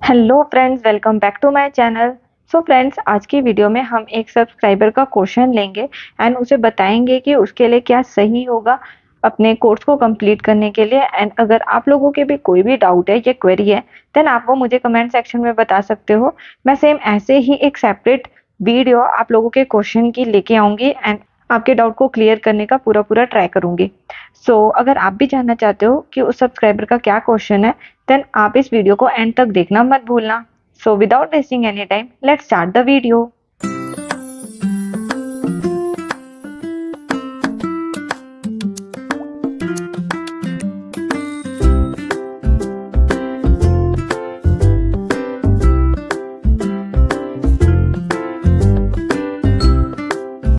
Hello friends, welcome back to my channel. So friends, आज की video में हम एक सब्सक्राइबर का क्वेश्चन लेंगे एंड उसे बताएंगे कि उसके लिए क्या सही होगा अपने कोर्स को कंप्लीट करने के लिए। एंड अगर आप लोगों के भी कोई भी डाउट है या क्वेरी है देन आप वो मुझे कमेंट सेक्शन में बता सकते हो। मैं सेम ऐसे ही एक सेपरेट वीडियो आप लोगों के क्वेश्चन की लेके आऊंगी एंड आपके डाउट को क्लियर करने का पूरा पूरा ट्राई करूंगी। अगर आप भी जानना चाहते हो कि उस सब्सक्राइबर का क्या क्वेश्चन है देन आप इस वीडियो को एंड तक देखना मत भूलना। So without wasting any time let's start the video.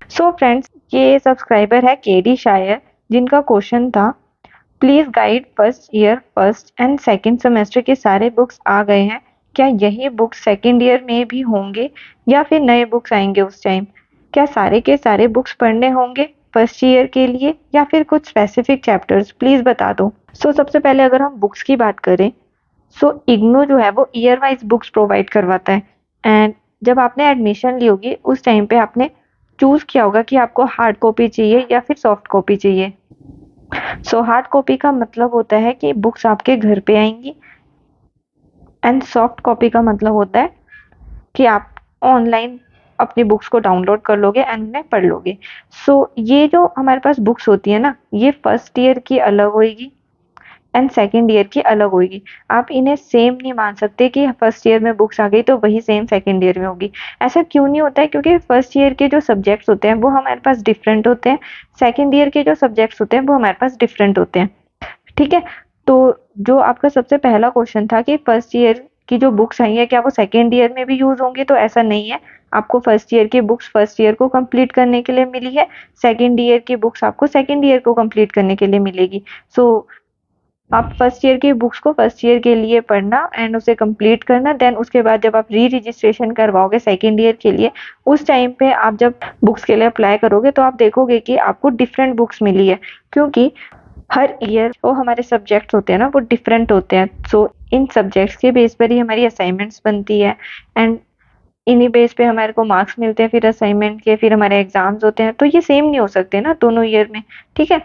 So friends, ये सब्सक्राइबर है केडी शायर, जिनका क्वेश्चन था please guide first year first and second semester के सारे बुक्स आ गए हैं, क्या यही बुक्स सेकंड ईयर में भी होंगे या फिर नए बुक्स आएंगे उस टाइम? क्या सारे के सारे बुक्स पढ़ने होंगे फर्स्ट ईयर के लिए या फिर कुछ स्पेसिफिक चैप्टर्स? प्लीज बता दो। सबसे पहले अगर हम बुक्स की बात करें, इग्नू जो है वो ईयर वाइज बुक्स प्रोवाइड करवाता है। एंड जब आपने एडमिशन ली होगी उस टाइम पे आपने चूज किया होगा कि आपको हार्ड कॉपी चाहिए या फिर सॉफ्ट कॉपी चाहिए। हार्ड कॉपी का मतलब होता है कि बुक्स आपके घर पे आएंगी एंड सॉफ्ट कॉपी का मतलब होता है कि आप ऑनलाइन अपनी बुक्स को डाउनलोड कर लोगे एंड उन्हें पढ़ लोगे। ये जो हमारे पास बुक्स होती है ना, ये फर्स्ट ईयर की अलग होगी एंड सेकेंड ईयर की अलग होगी। आप इन्हें सेम नहीं मान सकते कि फर्स्ट ईयर में बुक्स आ गई तो वही सेम सेकेंड ईयर में होगी। ऐसा क्यों नहीं होता है? क्योंकि फर्स्ट ईयर के जो सब्जेक्ट्स होते हैं वो हमारे पास डिफरेंट होते हैं, सेकेंड ईयर के जो सब्जेक्ट्स होते हैं वो हमारे पास डिफरेंट होते हैं। ठीक है, तो जो आपका सबसे पहला क्वेश्चन था कि फर्स्ट ईयर की जो बुक्स आई है क्या वो सेकेंड ईयर में भी यूज होंगी, तो ऐसा नहीं है। आपको फर्स्ट ईयर की बुक्स फर्स्ट ईयर को कंप्लीट करने के लिए मिली है, सेकेंड ईयर की बुक्स आपको सेकेंड ईयर को कंप्लीट करने के लिए मिलेगी। सो आप फर्स्ट ईयर की बुक्स को फर्स्ट ईयर के लिए पढ़ना एंड उसे कंप्लीट करना, देन उसके बाद जब आप री रजिस्ट्रेशन करवाओगे सेकेंड ईयर के लिए, उस टाइम पे आप जब बुक्स के लिए अप्लाई करोगे तो आप देखोगे कि आपको डिफरेंट बुक्स मिली है, क्योंकि हर ईयर जो हमारे सब्जेक्ट्स होते हैं ना वो डिफरेंट होते हैं। इन सब्जेक्ट्स के बेस पर ही हमारी असाइनमेंट्स बनती है एंड इन्हीं बेस पे हमारे को मार्क्स मिलते हैं फिर असाइनमेंट के, फिर हमारे एग्जाम्स होते हैं, तो ये सेम नहीं हो सकते ना दोनों ईयर में। ठीक है,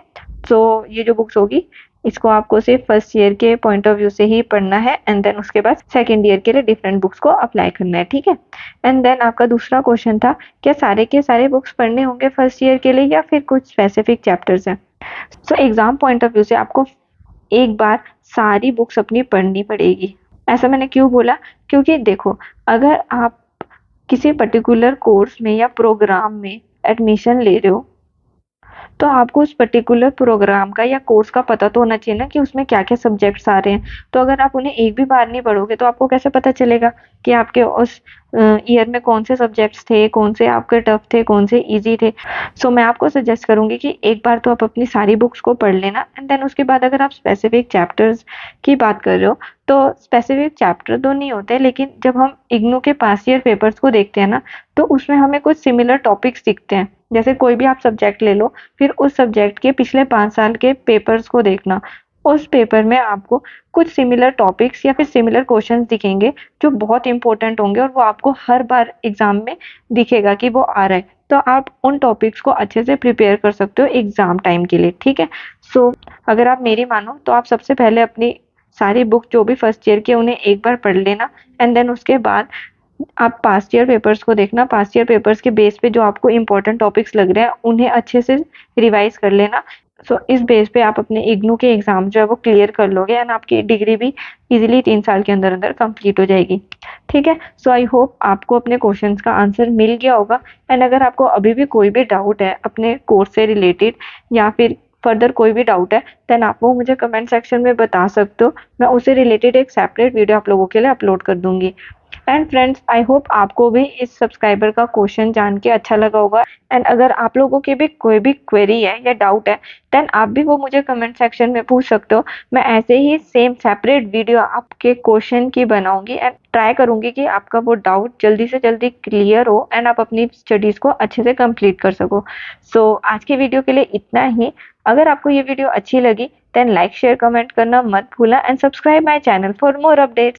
ये जो बुक्स होगी इसको आपको सिर्फ फर्स्ट ईयर के पॉइंट ऑफ व्यू से ही पढ़ना है एंड देन उसके बाद सेकेंड ईयर के लिए डिफरेंट बुक्स को अप्लाई करना है। ठीक है, एंड देन आपका दूसरा क्वेश्चन था क्या सारे के सारे बुक्स पढ़ने होंगे फर्स्ट ईयर के लिए या फिर कुछ स्पेसिफिक चैप्टर्स हैं? एग्जाम पॉइंट ऑफ व्यू से आपको एक बार सारी बुक्स अपनी पढ़नी पड़ेगी। ऐसा मैंने क्यों बोला? क्योंकि देखो, अगर आप किसी पर्टिकुलर कोर्स में या प्रोग्राम में एडमिशन ले रहे हो तो आपको उस पर्टिकुलर प्रोग्राम का या कोर्स का पता तो होना चाहिए ना कि उसमें क्या क्या सब्जेक्ट्स आ रहे हैं। तो अगर आप उन्हें एक भी बार नहीं पढ़ोगे तो आपको कैसे पता चलेगा कि आपके उस ईयर में कौन से सब्जेक्ट्स थे, कौन से आपके टफ थे, कौन से इजी थे। मैं आपको सजेस्ट करूंगी कि एक बार तो आप अपनी सारी बुक्स को पढ़ लेना एंड देन उसके बाद अगर आप स्पेसिफिक चैप्टर्स की बात कर रहे हो तो स्पेसिफिक चैप्टर तो नहीं होते, लेकिन जब हम इग्नू के पास ईयर पेपर्स को देखते हैं ना तो उसमें हमें कुछ सिमिलर टॉपिक्स दिखते हैं। जैसे कोई भी आप सब्जेक्ट ले लो, फिर उस सब्जेक्ट के पिछले 5 साल के पेपर्स को देखना, उस पेपर में आपको कुछ सिमिलर टॉपिक्स या फिर सिमिलर क्वेश्चंस दिखेंगे जो बहुत इंपॉर्टेंट होंगे और वो आपको हर बार एग्जाम में दिखेगा कि वो आ रहा है। तो आप उन टॉपिक्स को अच्छे से प्रिपेयर कर सकते हो एग्जाम टाइम के लिए। ठीक है, अगर आप मेरी मानो तो आप सबसे पहले अपनी सारी बुक जो भी फर्स्ट ईयर के उन्हें एक बार पढ़ लेना एंड देन उसके बाद आप पास्ट ईयर पेपर्स को देखना। पास्ट ईयर पेपर्स के बेस पे जो आपको इम्पोर्टेंट टॉपिक्स लग रहे हैं उन्हें अच्छे से रिवाइज कर लेना। इस बेस पे आप अपने इग्नू के एग्जाम जो है वो क्लियर कर लोगे एंड आपकी डिग्री भी इजीली 3 साल के अंदर अंदर कंप्लीट हो जाएगी। ठीक है, आई होप आपको अपने क्वेश्चंस का आंसर मिल गया होगा। एंड अगर आपको अभी भी कोई भी डाउट है अपने कोर्स से रिलेटेड या फिर फर्दर कोई भी डाउट है देन आप वो मुझे कमेंट सेक्शन में बता सकते हो। मैं उससे रिलेटेड एक सेपरेट वीडियो आप लोगों के लिए अपलोड कर दूंगी। एंड फ्रेंड्स, आई होप आपको भी इस सब्सक्राइबर का क्वेश्चन जान के अच्छा लगा होगा। एंड अगर आप लोगों की भी कोई भी क्वेरी है या डाउट है देन आप भी वो मुझे कमेंट सेक्शन में पूछ सकते हो। मैं ऐसे ही सेम सेपरेट वीडियो आपके क्वेश्चन की बनाऊंगी एंड ट्राई करूंगी कि आपका वो डाउट जल्दी से जल्दी क्लियर हो एंड आप अपनी स्टडीज को अच्छे से कंप्लीट कर सको। आज की वीडियो के लिए इतना ही। अगर आपको ये वीडियो अच्छी लगी देन लाइक शेयर कमेंट करना मत भूलना and subscribe my channel for more updates.